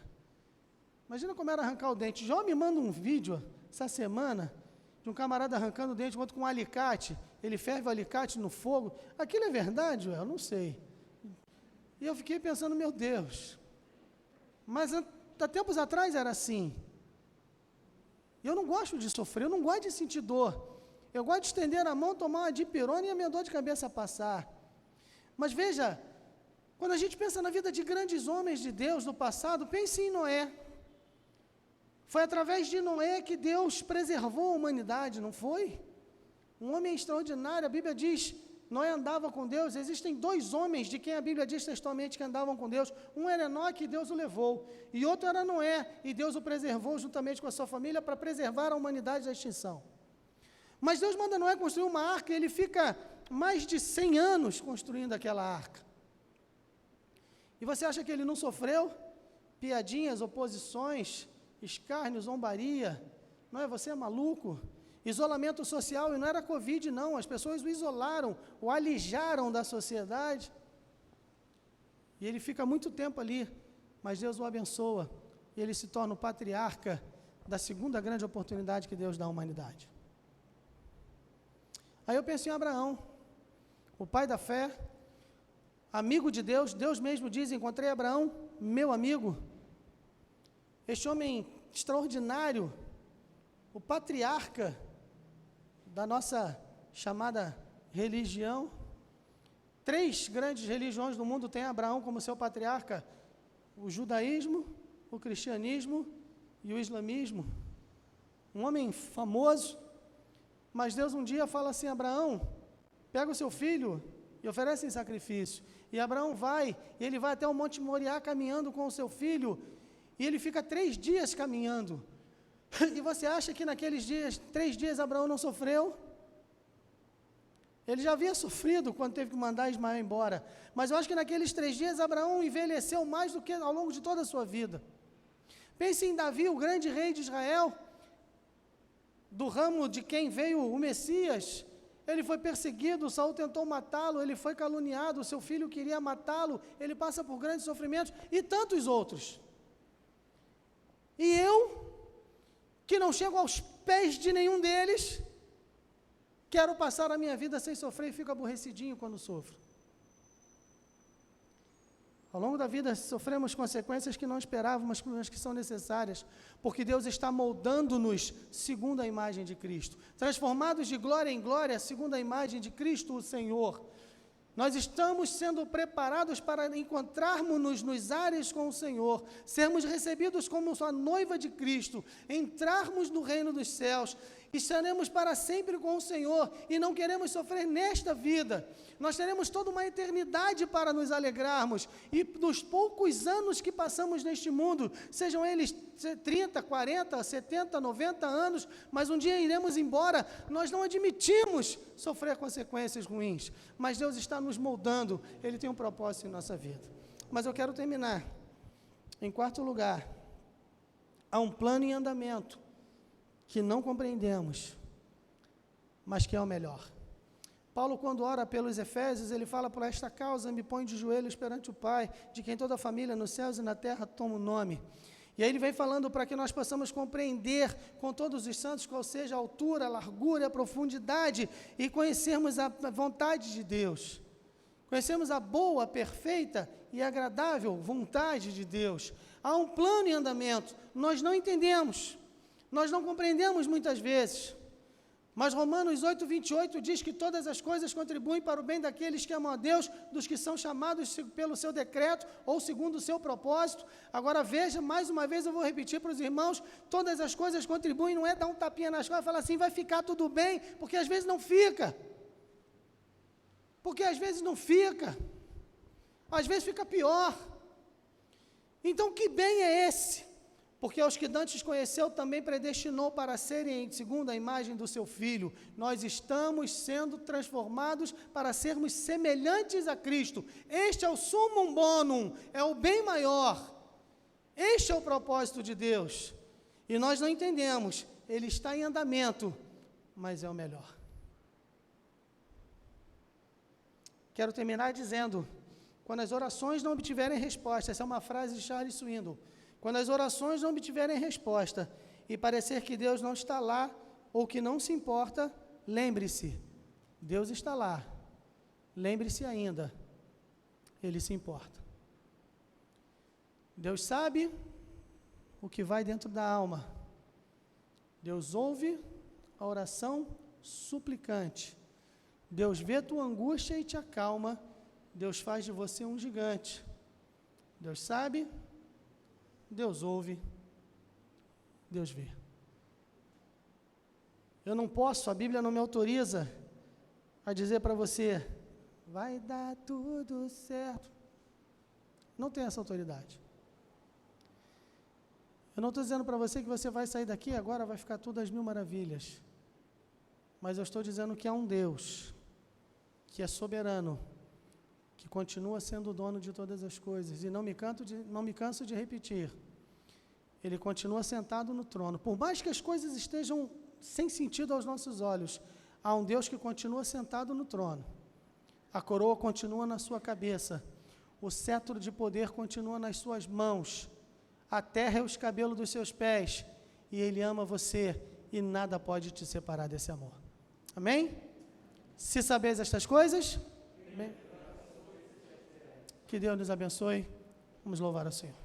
Imagina como era arrancar o dente. João me manda um vídeo essa semana de um camarada arrancando o dente com um alicate. Ele ferve o alicate no fogo. Aquilo é verdade, Joel? Eu não sei. E eu fiquei pensando, meu Deus. Mas há tempos atrás era assim. Eu não gosto de sofrer, eu não gosto de sentir dor. Eu gosto de estender a mão, tomar uma dipirona e a minha dor de cabeça passar. Mas veja, Quando a gente pensa na vida de grandes homens de Deus do passado, pense em Noé. Foi através de Noé que Deus preservou a humanidade, não foi? Um homem extraordinário, a Bíblia diz, Noé andava com Deus. Existem dois homens de quem a Bíblia diz textualmente que andavam com Deus. Um era Enoque e Deus o levou, e outro era Noé, e Deus o preservou juntamente com a sua família para preservar a humanidade da extinção. Mas Deus manda Noé construir uma arca, e ele fica mais de 100 anos construindo aquela arca. E você acha que ele não sofreu piadinhas, oposições, escárnio, zombaria? Não é? Você é maluco? Isolamento social, e não era Covid, não. As pessoas o isolaram, o alijaram da sociedade. E ele fica muito tempo ali, mas Deus o abençoa. E ele se torna o patriarca da segunda grande oportunidade que Deus dá à humanidade. Aí eu penso em Abraão, o pai da fé, amigo de Deus. Deus mesmo diz: encontrei Abraão, meu amigo. Este homem extraordinário, o patriarca da nossa chamada religião. 3 grandes religiões do mundo têm Abraão como seu patriarca: o judaísmo, o cristianismo e o islamismo. Um homem famoso, mas Deus um dia fala assim: Abraão, pega o seu filho e oferece em sacrifício. E Abraão vai, e ele vai até o Monte Moriá caminhando com o seu filho, e ele fica 3 dias caminhando. E você acha que naqueles dias, 3 dias, Abraão não sofreu? Ele já havia sofrido quando teve que mandar Ismael embora. Mas eu acho que naqueles 3 dias, Abraão envelheceu mais do que ao longo de toda a sua vida. Pense em Davi, o grande rei de Israel, do ramo de quem veio o Messias. Ele foi perseguido, Saul tentou matá-lo, ele foi caluniado, seu filho queria matá-lo, ele passa por grandes sofrimentos, e tantos outros. E eu, que não chego aos pés de nenhum deles, quero passar a minha vida sem sofrer e fico aborrecidinho quando sofro. Ao longo da vida sofremos consequências que não esperávamos, mas que são necessárias, porque Deus está moldando-nos segundo a imagem de Cristo, transformados de glória em glória segundo a imagem de Cristo, o Senhor. Nós estamos sendo preparados para encontrarmos-nos nos ares com o Senhor, sermos recebidos como sua noiva de Cristo, entrarmos no reino dos céus, estaremos para sempre com o Senhor e não queremos sofrer nesta vida. Nós teremos toda uma eternidade para nos alegrarmos, e dos poucos anos que passamos neste mundo, sejam eles 30, 40, 70, 90 anos, mas um dia iremos embora. Nós não admitimos sofrer consequências ruins, mas Deus está nos moldando, Ele tem um propósito em nossa vida. Mas eu quero terminar. Em 4º lugar, há um plano em andamento que não compreendemos, mas que é o melhor. Paulo, quando ora pelos Efésios, ele fala: por esta causa me ponho de joelhos perante o Pai, de quem toda a família nos céus e na terra toma o nome. E aí ele vem falando para que nós possamos compreender com todos os santos qual seja a altura, a largura, a profundidade, e conhecermos a vontade de Deus. Conhecemos a boa, perfeita e agradável vontade de Deus. Há um plano em andamento, nós não entendemos. Nós não compreendemos muitas vezes, mas Romanos 8:28 diz que todas as coisas contribuem para o bem daqueles que amam a Deus, dos que são chamados pelo seu decreto ou segundo o seu propósito. Agora veja, mais uma vez eu vou repetir para os irmãos: todas as coisas contribuem, não é dar um tapinha nas costas e falar assim, vai ficar tudo bem, porque às vezes não fica. Porque às vezes não fica. Às vezes fica pior. Então que bem é esse? Porque aos que dantes conheceu, também predestinou para serem segundo a imagem do seu Filho. Nós estamos sendo transformados para sermos semelhantes a Cristo. Este é o summum bonum, é o bem maior. Este é o propósito de Deus. E nós não entendemos, ele está em andamento, mas é o melhor. Quero terminar dizendo, quando as orações não obtiverem resposta, essa é uma frase de Charles Swindoll, quando as orações não obtiverem resposta e parecer que Deus não está lá ou que não se importa, lembre-se, Deus está lá. Lembre-se ainda, Ele se importa. Deus sabe o que vai dentro da alma. Deus ouve a oração suplicante. Deus vê tua angústia e te acalma. Deus faz de você um gigante. Deus sabe, Deus ouve, Deus vê. Eu não posso, a Bíblia não me autoriza a dizer para você, vai dar tudo certo. Não tem essa autoridade. Eu não estou dizendo para você que você vai sair daqui e agora vai ficar tudo às mil maravilhas. Mas eu estou dizendo que há um Deus que é soberano, que continua sendo o dono de todas as coisas. E não me canso de repetir. Ele continua sentado no trono. Por mais que as coisas estejam sem sentido aos nossos olhos, há um Deus que continua sentado no trono. A coroa continua na sua cabeça. O cetro de poder continua nas suas mãos. A terra é os cabelos dos seus pés. E Ele ama você e nada pode te separar desse amor. Amém? Se sabeis estas coisas, amém? Que Deus nos abençoe. Vamos louvar ao Senhor.